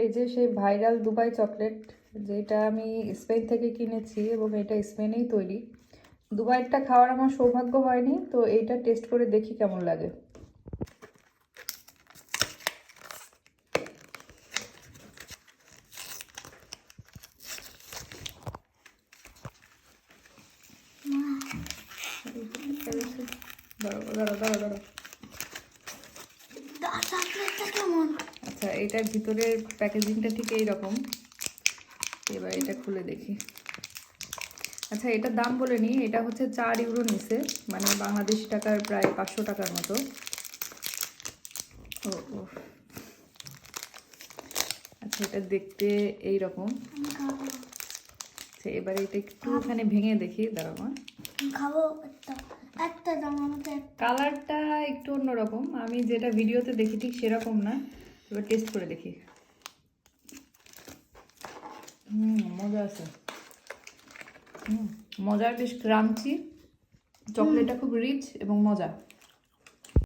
এই যে সেই ভাইরাল দুবাই চকলেট, যেটা আমি স্পেন থেকে কিনেছি এবং এটা স্পেনেই তৈরি। দুবাইটা খাওয়ার আমার সৌভাগ্য হয়নি, তো এইটা টেস্ট করে দেখি কেমন লাগে। আচ্ছা, এটার ভিতরের প্যাকেজিংটা ঠিক এইরকম। এবার এটা খুলে দেখি। আচ্ছা, এটার দাম বলে নি, এটা হচ্ছে 4 ইউরো নিছে, মানে বাংলাদেশি টাকার প্রায় 500 টাকার মতো। ও ও আচ্ছা, এটা দেখতে এইরকম। আচ্ছা, এবার এটা একটুখানি ভেঙে দেখি, দাঁড়াও মা। খাবো একটা দাম আমাকে। কালারটা একটু অন্যরকম, আমি যেটা ভিডিওতে দেখি ঠিক সেরকম না। এবার টেস্ট করে দেখি। মজা আছে। মজার, বেশ ক্রাঞ্চি, চকলেটটা খুব রিচ এবং মজা।